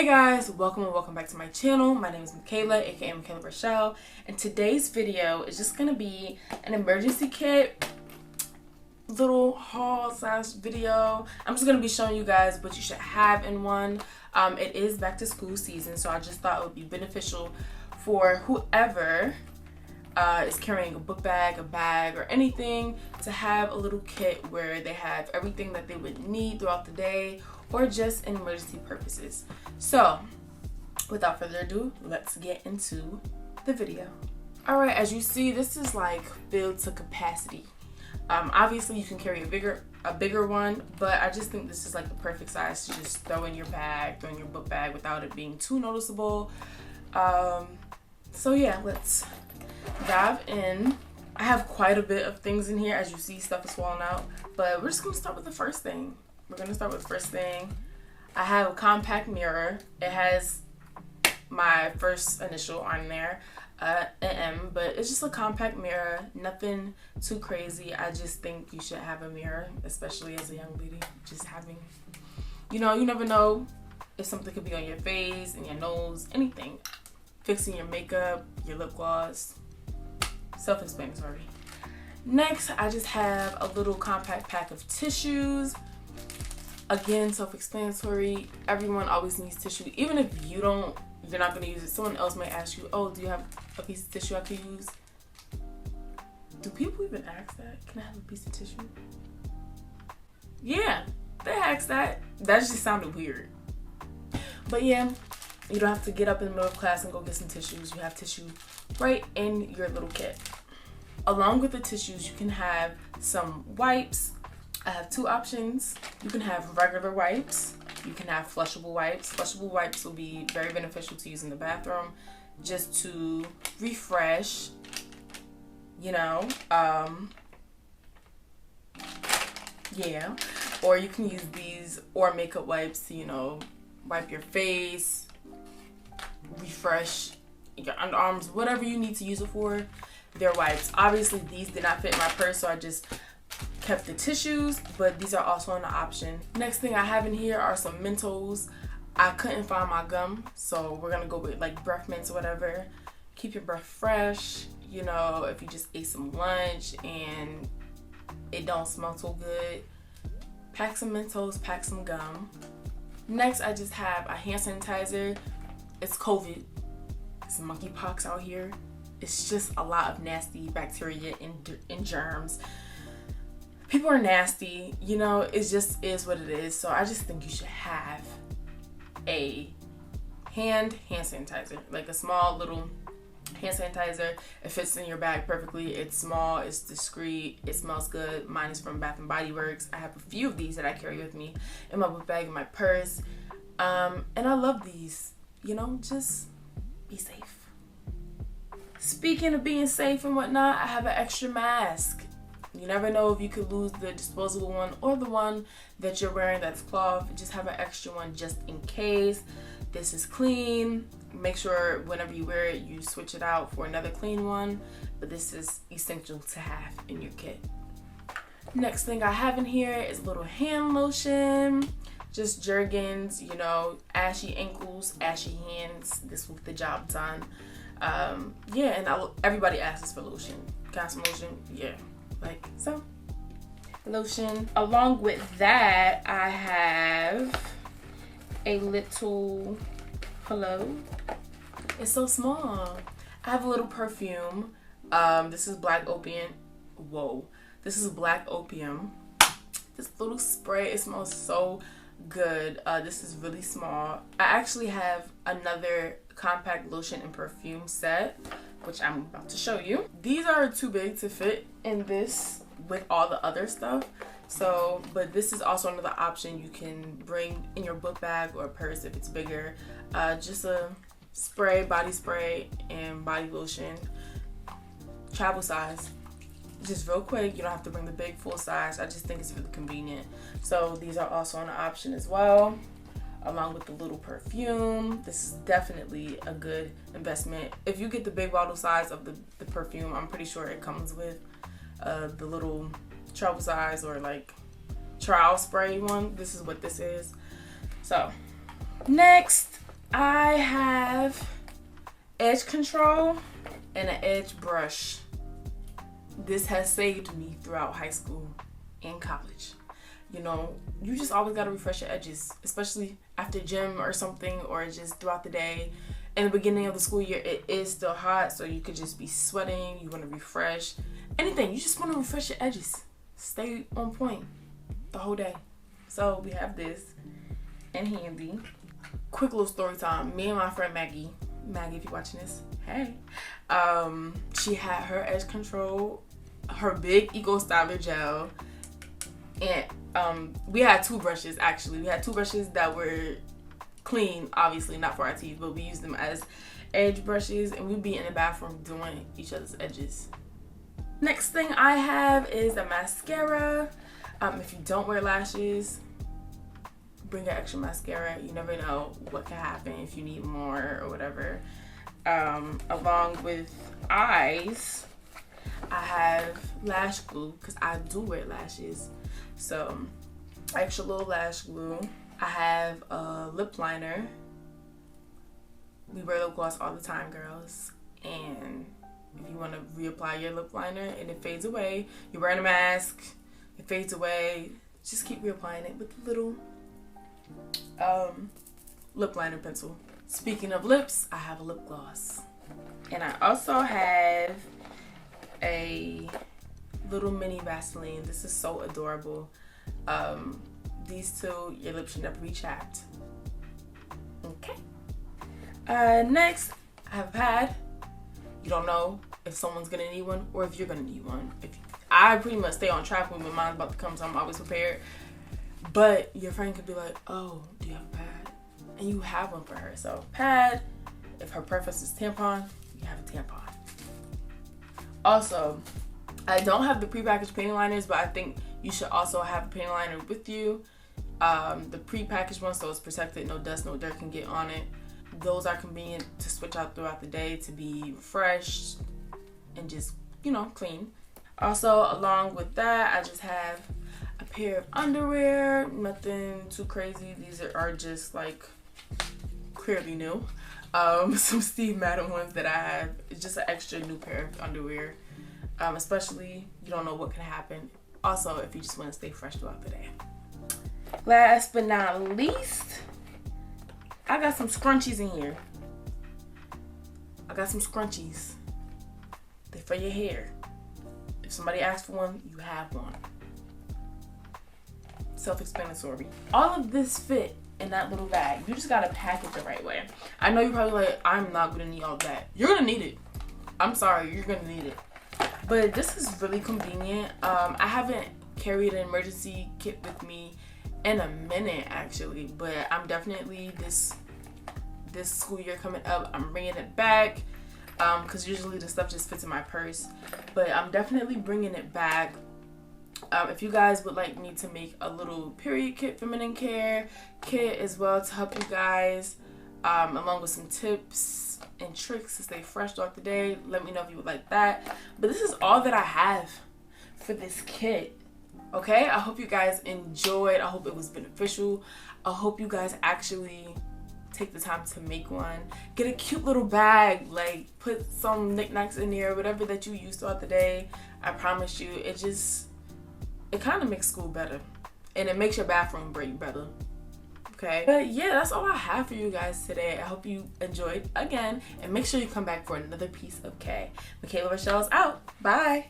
Hey guys, welcome and welcome back to my channel. My name is Mikaylah, aka Mikaylah Rachelle, and today's video is just gonna be an emergency kit little haul slash video. I'm just gonna be showing you guys what you should have in one. It is back to school season, so I just thought it would be beneficial for whoever is carrying a book bag, a bag, or anything to have a little kit where they have everything that they would need throughout the day or just in emergency purposes. So without further ado, let's get into the video. All right, as you see, this is like filled to capacity. Obviously you can carry a bigger one, but I just think this is like the perfect size to just throw in your bag, throw in your book bag without it being too noticeable. So yeah, let's dive in. I have quite a bit of things in here. As you see, stuff is falling out, but we're just gonna start with the first thing. I have a compact mirror. It has my first initial on there, an M, but it's just a compact mirror, nothing too crazy. I just think you should have a mirror, especially as a young lady. Just having, you never know if something could be on your face, in your nose, anything. Fixing your makeup, your lip gloss, self-explanatory. Next, I just have a little compact pack of tissues. Again, self-explanatory. Everyone always needs tissue. Even if you're not going to use it, someone else might ask you, oh, do you have a piece of tissue I could use? Do people even ask that? Can I have a piece of tissue? Yeah, they ask that. That just sounded weird. But yeah, you don't have to get up in the middle of class and go get some tissues. You have tissue right in your little kit. Along with the tissues, you can have some wipes. I have two options. You can have regular wipes. You can have flushable wipes. Flushable wipes will be very beneficial to use in the bathroom just to refresh, yeah. Or you can use these or makeup wipes to, wipe your face, refresh your underarms, whatever you need to use it for. They're wipes. Obviously, these did not fit in my purse, so I just kept the tissues, but these are also an option. Next thing I have in here are some Mentos. I couldn't find my gum, so we're gonna go with like breath mints or whatever. Keep your breath fresh, if you just ate some lunch and it don't smell so good, pack some Mentos, pack some gum. Next, I just have a hand sanitizer. It's COVID. It's monkeypox out here. It's just a lot of nasty bacteria and germs. People are nasty, it just is what it is. So I just think you should have a hand sanitizer, like a small little hand sanitizer. It fits in your bag perfectly. It's small, it's discreet, it smells good. Mine is from Bath and Body Works. I have a few of these that I carry with me in my book bag, in my purse. And I love these, just be safe. Speaking of being safe and whatnot, I have an extra mask. You never know if you could lose the disposable one or the one that you're wearing that's cloth. Just have an extra one just in case. This is clean. Make sure whenever you wear it, you switch it out for another clean one. But this is essential to have in your kit. Next thing I have in here is a little hand lotion. Just Jergens, ashy ankles, ashy hands. This will get the job done. And everybody asks for lotion. Got some lotion? Yeah. Like so. Lotion. Along with that, I have a little, it's so small. I have a little perfume. This is Black Opium. This is Black Opium. This little spray, it smells so good. This is really small. I actually have another compact lotion and perfume set, which I'm about to show you. These are too big to fit in this with all the other stuff. But this is also another option you can bring in your book bag or purse if it's bigger. Just a spray, body spray, and body lotion. Travel size. Just real quick, you don't have to bring the big full size. I just think it's really convenient. So these are also an option as well, along with the little perfume. This is definitely a good investment. If you get the big bottle size of the perfume, I'm pretty sure it comes with the little travel size or like trial spray one. This is what this is. So next, I have edge control and an edge brush. This has saved me throughout high school and college. You know, you just always gotta refresh your edges, especially after gym or something, or just throughout the day. In the beginning of the school year, it is still hot, so you could just be sweating. You want to refresh anything. You just want to refresh your edges. Stay on point the whole day. So we have this in handy. Quick little story time. Me and my friend Maggie, if you're watching this, hey. She had her edge control, her big Eco Styler gel, and we had two brushes actually. We had two brushes that were clean, obviously not for our teeth, but we use them as edge brushes, and we'd be in the bathroom doing each other's edges. Next thing I have is a mascara. If you don't wear lashes, bring an extra mascara. You never know what can happen if you need more or whatever. Along with eyes, I have lash glue because I do wear lashes, so extra little lash glue. I have a lip liner. We wear lip gloss all the time, girls. And if you want to reapply your lip liner and it fades away, you're wearing a mask, it fades away, just keep reapplying it with a little lip liner pencil. Speaking of lips, I have a lip gloss. And I also have a little mini Vaseline. This is so adorable. These two, your lips should never be chapped. Okay. Next, I have a pad. You don't know if someone's gonna need one or if you're gonna need one. I pretty much stay on track when my mind's about to come, so I'm always prepared. But your friend could be like, oh, do you have a pad? And you have one for her. So pad, if her preference is tampon, you have a tampon. Also, I don't have the prepackaged panty liners, but I think you should also have a panty liner with you. The prepackaged one, so it's protected, no dust, no dirt can get on it. Those are convenient to switch out throughout the day to be refreshed and just, you know, clean. Also, along with that, I just have a pair of underwear, nothing too crazy. These are just like clearly new. Some Steve Madden ones that I have. It's just an extra new pair of underwear. Especially, you don't know what can happen. Also, if you just want to stay fresh throughout the day. Last but not least, I got some scrunchies in here. I got some scrunchies. They're for your hair. If somebody asks for one, you have one. Self-explanatory. All of this fit in that little bag. You just gotta pack it the right way. I know you're probably like, I'm not gonna need all of that. You're gonna need it. I'm sorry, you're gonna need it. But this is really convenient. I haven't carried an emergency kit with me in a minute actually, but I'm definitely this school year coming up, I'm bringing it back because usually the stuff just fits in my purse, but I'm definitely bringing it back. If you guys would like me to make a little period kit, feminine care kit as well to help you guys, along with some tips and tricks to stay fresh throughout the day, let me know if you would like that. But this is all that I have for this kit. Okay, I hope you guys enjoyed. I hope it was beneficial. I hope you guys actually take the time to make one. Get a cute little bag, like put some knickknacks in there, whatever that you use throughout the day. I promise you, it kind of makes school better, and it makes your bathroom break better. Okay, but yeah, that's all I have for you guys today. I hope you enjoyed again, and make sure you come back for another piece of K. Mikaylah Rachelle's out. Bye.